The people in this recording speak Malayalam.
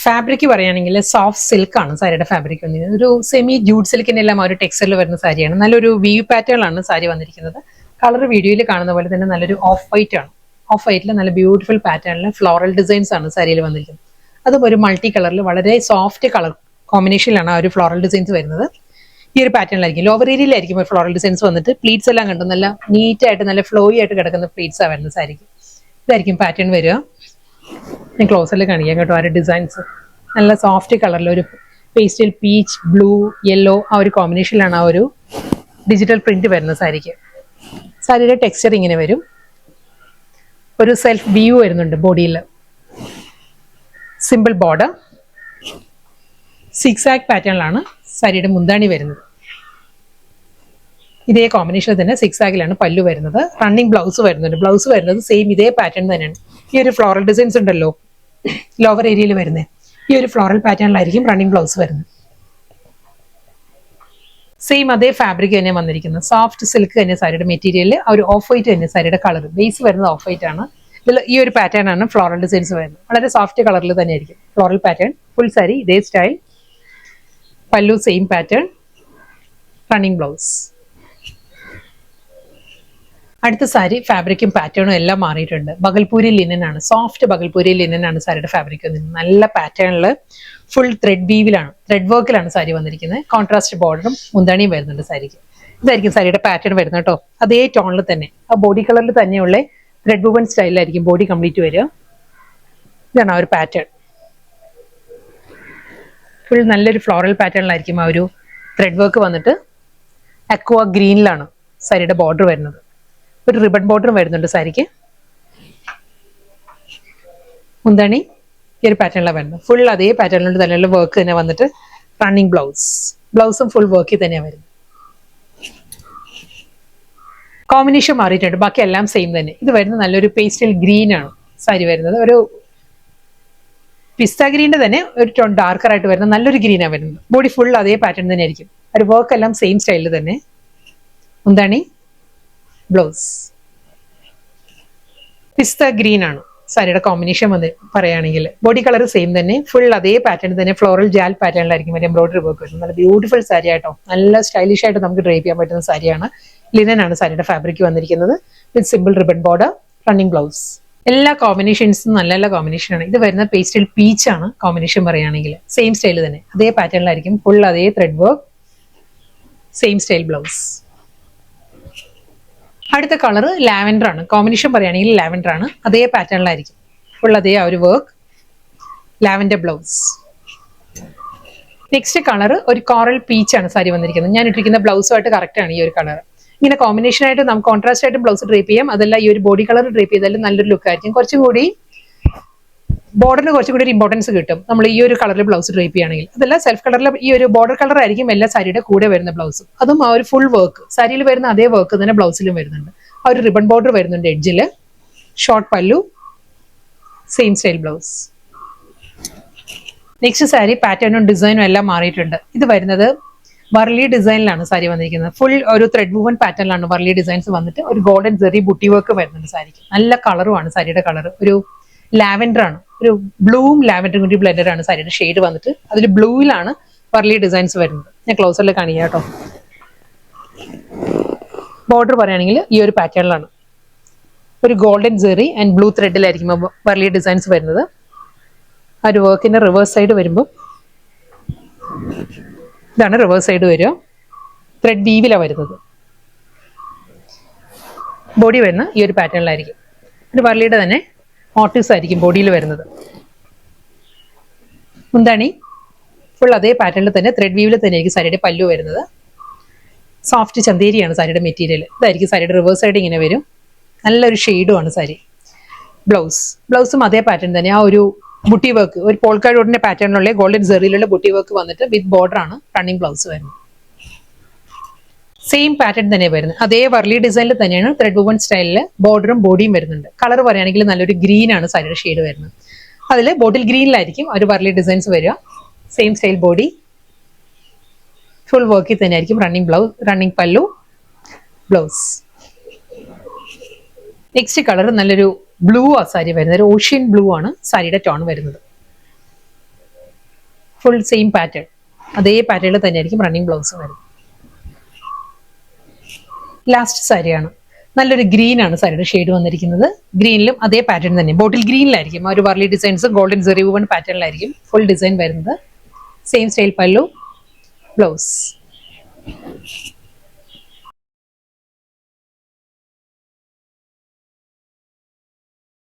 ഫാബ്രിക് പറയുകയാണെങ്കിൽ സോഫ്റ്റ് സിൽക്ക് ആണ് സാരിയുടെ ഫാബ്രിക് വന്നിരിക്കുന്നത്. ഒരു സെമി ജൂഡ് സിൽക്കിന്റെ എല്ലാം ഒരു ടെക്സ്ചറിൽ വരുന്ന സാരിയാണ്. നല്ലൊരു വീവ് പാറ്റേണിലാണ് സാരി വന്നിരിക്കുന്നത്. കളർ വീഡിയോയിൽ കാണുന്ന പോലെ തന്നെ നല്ലൊരു ഓഫ് വൈറ്റ് ആണ്. ഓഫ് വൈറ്റിൽ നല്ല ബ്യൂട്ടിഫുൾ പാറ്റേണിൽ ഫ്ലോറൽ ഡിസൈൻസ് ആണ് സാരിയിൽ വന്നിരിക്കുന്നത്. അതും ഒരു മൾട്ടി കളറിൽ വളരെ സോഫ്റ്റ് കളർ കോമ്പിനേഷനിലാണ് ആ ഒരു ഫ്ലോറൽ ഡിസൈൻസ് വരുന്നത്. ഈ ഒരു പാറ്റേണിലായിരിക്കും ലോവർ ഏരിയയിലായിരിക്കും ഫ്ലോറൽ ഡിസൈൻസ് വന്നിട്ട് പ്ലീറ്റ്സ് എല്ലാം കണ്ടു നല്ല നീറ്റായിട്ട് നല്ല ഫ്ലോയി ആയിട്ട് കിടക്കുന്ന പ്ലീറ്റ്സ് ആണ് വരുന്നത് സാരിക്ക്. ഇതായിരിക്കും പാറ്റേൺ വരിക. ഞാൻ ക്ലോസറിൽ കാണിക്കാം കേട്ടോ. ആ ഒരു ഡിസൈൻസ് നല്ല സോഫ്റ്റ് കളറിൽ ഒരു പേസ്റ്റൽ പീച്ച് ബ്ലൂ യെല്ലോ ആ ഒരു കോമ്പിനേഷനിലാണ് ആ ഒരു ഡിജിറ്റൽ പ്രിന്റ് വരുന്നത് സാരിക്ക്. സാരിയുടെ ടെക്സ്ചർ ഇങ്ങനെ വരും. ഒരു സെൽഫ് വ്യൂ വരുന്നുണ്ട് ബോഡിയിൽ. സിമ്പിൾ ബോർഡർ സിക്സാക് പാറ്റേണിലാണ് സാരിയുടെ മുന്താണി വരുന്നത്. ഇതേ കോമ്പിനേഷനിൽ തന്നെ സിക്സാക്കിലാണ് പല്ലു വരുന്നത്. റണ്ണിങ് ബ്ലൗസ് വരുന്നുണ്ട്. ബ്ലൗസ് വരുന്നത് സെയിം ഇതേ പാറ്റേൺ തന്നെയാണ്. ഈ ഒരു ഫ്ലോറൽ ഡിസൈൻസ് ഉണ്ടല്ലോ ലോവർ ഏരിയയിൽ വരുന്നത്, ഈ ഒരു ഫ്ലോറൽ പാറ്റേണിലായിരിക്കും റണ്ണിങ് ബ്ലൗസ് വരുന്നത്. സെയിം അതേ ഫാബ്രിക് തന്നെ വന്നിരിക്കുന്നത്. സോഫ്റ്റ് സിൽക്ക് തന്നെ സാരിയുടെ മെറ്റീരിയൽ. ആ ഒരു ഓഫ് വൈറ്റ് തന്നെ സാരിയുടെ കളർ ബേസ് വരുന്നത് ഓഫ് വൈറ്റ് ആണ്. ഇതിൽ ഈ ഒരു പാറ്റേൺ ആണ് ഫ്ലോറൽ ഡിസൈൻസ് വരുന്നത്. വളരെ സോഫ്റ്റ് കളറിൽ തന്നെ ആയിരിക്കും ഫ്ലോറൽ പാറ്റേൺ. ഫുൾ സാരി ഇതേ സ്റ്റൈൽ. പല്ലു സെയിം പാറ്റേൺ. Running blouse. അടുത്ത സാരി ഫാബ്രിക്കും പാറ്റേണും എല്ലാം മാറിയിട്ടുണ്ട്. ബഗൽപൂരി ലിനൻ ആണ്. സോഫ്റ്റ് ബഗൽപൂരി ലിനൻ ആണ് സാരിയുടെ ഫാബ്രിക് വന്നിരിക്കുന്നത്. നല്ല പാറ്റേണിൽ ഫുൾ ത്രെഡ് വീവിലാണ്, ത്രെഡ് വർക്കിലാണ് സാരി വന്നിരിക്കുന്നത്. കോൺട്രാസ്റ്റ് ബോർഡറും മുന്താണിയും വരുന്നുണ്ട് സാരിക്ക്. ഇതായിരിക്കും സാരിയുടെ പാറ്റേൺ വരുന്നത് കേട്ടോ. അതേ ടോണിൽ തന്നെ ആ ബോഡി കളറിൽ തന്നെയുള്ള ത്രെഡ് വുവൻ സ്റ്റൈലിലായിരിക്കും ബോഡി കംപ്ലീറ്റ് വരിക. ഇതാണ് ആ ഒരു പാറ്റേൺ. ഫുൾ നല്ലൊരു ഫ്ലോറൽ പാറ്റേണിലായിരിക്കും ആ ഒരു ത്രെഡ് വർക്ക് വന്നിട്ട്. അക്വ ഗ്രീനിലാണ് സാരിയുടെ ബോർഡർ വരുന്നത്. ഒരു റിബൺ ബോർഡറും വരുന്നുണ്ട് സാരിക്ക്. മുന്താണി ഈ ഒരു പാറ്റേണിലാണ് വരുന്നത്. ഫുൾ അതേ പാറ്റേണിലോട്ട് തന്നെയുള്ള വർക്ക് തന്നെ വന്നിട്ട് റണ്ണിങ് ബ്ലൗസ്. ബ്ലൗസും ഫുൾ വർക്കിൽ തന്നെയാണ് വരുന്നത്. കോമ്പിനേഷൻ മാറിയിട്ടുണ്ട്. ബാക്കി എല്ലാം സെയിം തന്നെ. ഇത് വരുന്നത് നല്ലൊരു പേസ്റ്റൽ ഗ്രീൻ ആണ് സാരി വരുന്നത്. ഒരു പിസ്ത ഗ്രീൻ്റെ തന്നെ ഒരു ടോൺ ഡാർക്കർ ആയിട്ട് വരുന്നത് നല്ലൊരു ഗ്രീനാണ് വരുന്നത്. ബോഡി ഫുൾ അതേ പാറ്റേൺ തന്നെ ആയിരിക്കും. ഒരു വർക്ക് എല്ലാം സെയിം സ്റ്റൈലിൽ തന്നെ. മുന്താണി ബ്ലൗസ്. പിസ്ത ഗ്രീൻ ആണ് സാരിയുടെ കോമ്പിനേഷൻ വന്ന് പറയുകയാണെങ്കിൽ. ബോഡി കളർ സെയിം തന്നെ. ഫുൾ അതേ പാറ്റേൺ തന്നെ. ഫ്ലോറൽ ജാൽ പാറ്റേണിലായിരിക്കും ഒരു എംബ്രോയിഡറി വർക്ക് വരുന്നത്. നല്ല ബ്യൂട്ടിഫുൾ സാരി ആയിട്ടോ. നല്ല സ്റ്റൈലിഷ് ആയിട്ട് നമുക്ക് ഡ്രൈപ്പ് ചെയ്യാൻ പറ്റുന്ന സാരിയാണ്. ലിനൻ ആണ് സാരിയുടെ ഫാബ്രിക് വന്നിരിക്കുന്നത്. വിത്ത് simple ribbon border, running blouse. എല്ലാ കോമ്പിനേഷൻസും നല്ല നല്ല കോമ്പിനേഷനാണ്. ഇത് വരുന്ന പേസ്റ്റൽ പീച്ച് ആണ് കോമ്പിനേഷൻ പറയുകയാണെങ്കിൽ. സെയിം സ്റ്റൈൽ തന്നെ അതേ പാറ്റേണിലായിരിക്കും. ഫുൾ അതേ thread work, same style blouse. അടുത്ത കളർ ലാവൻഡർ ആണ്. കോമ്പിനേഷൻ പറയുകയാണെങ്കിൽ ലാവൻഡർ ആണ്. അതേ പാറ്റേണിലായിരിക്കും. ഫുൾ അതേ ആ ഒരു work. Lavender blouse. Next colour ഒരു കോറൽ പീച്ച് ആണ് സാരി വന്നിരിക്കുന്നത്. ഞാൻ ഇട്ടിരിക്കുന്ന ബ്ലൗസുമായിട്ട് കറക്റ്റ് ആണ് ഈ ഒരു കളർ. ഇങ്ങനെ കോമ്പിനേഷൻ ആയിട്ട് നമുക്ക് കോൺട്രാസ്റ്റ് ആയിട്ട് ബ്ലൗസ് ഡ്രേപ്പ് ചെയ്യാം. അതല്ല ഈ ഒരു ബോഡി കളർ ഡ്രേപ്പ് ചെയ്താലും നല്ലൊരു ലുക്ക് ആയിരിക്കും. കുറച്ചും കൂടി ബോർഡറിന് കുറച്ചും കൂടി ഒരു ഇമ്പോർട്ടൻസ് കിട്ടും നമ്മൾ ഈ ഒരു കളറിൽ ബ്ലൗസ് ഡ്രേപ്പ് ചെയ്യുകയാണെങ്കിൽ. അതല്ല സെൽഫ് കളറിൽ ഈ ഒരു ബോർഡർ കളർ ആയിരിക്കും എല്ലാ സാരിയുടെ കൂടെ വരുന്ന ബ്ലൗസും. അതും ആ ഒരു ഫുൾ വർക്ക് സാരിയിൽ വരുന്ന അതേ വർക്ക് തന്നെ ബ്ലൗസിലും വരുന്നുണ്ട്. ആ ഒരു റിബൺ ബോർഡർ വരുന്നുണ്ട് എഡ്ജിൽ. ഷോർട്ട് പല്ലു, same style blouse. Next sari പാറ്റേണും ഡിസൈനും എല്ലാം മാറിയിട്ടുണ്ട്. ഇത് വരുന്നത് വർലി ഡിസൈനിലാണ് സാരി വന്നിരിക്കുന്നത്. ഫുൾ ഒരു ത്രെഡ് വുവൻ പാറ്റേണിലാണ് വർലി ഡിസൈൻസ് വന്നിട്ട്. ഒരു ഗോൾഡൻ ജെറി ബുട്ടി വർക്ക് വരുന്നുണ്ട് സാരിക്ക്. നല്ല കളറുമാണ് സാരിയുടെ കളർ. ഒരു ലാവൻഡർ ആണ്. ഒരു ബ്ലൂവും ലാവൻഡറും കൂടി ബ്ലെൻഡഡ് ആണ് സാരിയുടെ ഷെയ്ഡ് വന്നിട്ട്. അതിൽ ബ്ലൂവിലാണ് വർലി ഡിസൈൻസ് വരുന്നത്. ഞാൻ ക്ലോസറിൽ കാണിക്കാം കേട്ടോ. ബോർഡർ പറയുകയാണെങ്കിൽ ഈ ഒരു പാറ്റേണിലാണ്. ഒരു ഗോൾഡൻ ജെറി ആൻഡ് ബ്ലൂ ത്രെഡിലായിരിക്കും വർലി ഡിസൈൻസ് വരുന്നത്. ആ ഒരു വർക്കിന്റെ റിവേഴ്സ് സൈഡ് വരുമ്പോൾ ഇതാണ് റിവേഴ്സ് സൈഡ് വരിക. ത്രെഡ് വീവിലാണ് വരുന്നത്. ബോഡി വരുന്ന ഈ ഒരു പാറ്റേണിലായിരിക്കും. ഒരു വർലിയുടെ തന്നെ മോട്ടീവ്സ് ആയിരിക്കും ബോഡിയിൽ വരുന്നത്. മുന്താണി ഫുൾ അതേ പാറ്റേണിൽ തന്നെ ത്രെഡ് വീവിൽ തന്നെ ആയിരിക്കും സാരിയുടെ പല്ലു വരുന്നത്. സോഫ്റ്റ് ചന്തേരിയാണ് സാരിയുടെ മെറ്റീരിയൽ. ഇതായിരിക്കും സാരിയുടെ റിവേഴ്സ് സൈഡ് ഇങ്ങനെ വരും. നല്ലൊരു ഷെയ്ഡുമാണ് സാരി. ബ്ലൗസും അതേ പാറ്റേൺ തന്നെ. ആ ഒരു ബുട്ടി വർക്ക്, ഒരു പോൾക്ക ഡോട്ടിന്റെ പാറ്റേണിലുള്ള ഗോൾഡൻ സെറിയിലുള്ള ബുട്ടി വർക്ക് വന്നിട്ട് വിത്ത് ബോർഡർ ആണ് റണ്ണിങ് ബ്ലൗസ് വരുന്നത്. സെയിം പാറ്റേൺ തന്നെ വരുന്നത്. അതേ വർലി ഡിസൈനിൽ തന്നെയാണ് ത്രെഡ് വുവൻ സ്റ്റൈലിൽ ബോർഡറും ബോഡിയും വരുന്നുണ്ട്. കളർ പറയുകയാണെങ്കിൽ നല്ലൊരു ഗ്രീൻ ആണ് സാരിയുടെ ഷെയ്ഡ് വരുന്നത്. അതിൽ ബോട്ടിൽ ഗ്രീനിലായിരിക്കും ഒരു വർലി ഡിസൈൻസ് വരിക. Same style body. ഫുൾ വർക്കിൽ തന്നെ ആയിരിക്കും. റണ്ണിങ് പല്ലു, ബ്ലൗസ്. നെക്സ്റ്റ് കളർ നല്ലൊരു ബ്ലൂ ആ സാരി വരുന്നത്. ഒരു ഓഷ്യൻ ബ്ലൂ ആണ് സാരിയുടെ ടോൺ വരുന്നത്. ഫുൾ സെയിം പാറ്റേൺ, അതേ പാറ്റേണിൽ തന്നെയായിരിക്കും റണ്ണിങ് ബ്ലൗസ് വരുന്നത്. ലാസ്റ്റ് സാരിയാണ്, നല്ലൊരു ഗ്രീൻ ആണ് സാരിയുടെ ഷെയ്ഡ് വന്നിരിക്കുന്നത്. ഗ്രീനിലും അതേ പാറ്റേൺ തന്നെ, ബോട്ടിൽ ഗ്രീനിലായിരിക്കും ആ ഒരു Warli designs golden zari woven പാറ്റേണിലായിരിക്കും ഫുൾ ഡിസൈൻ വരുന്നത്. Same style pallu, blouse.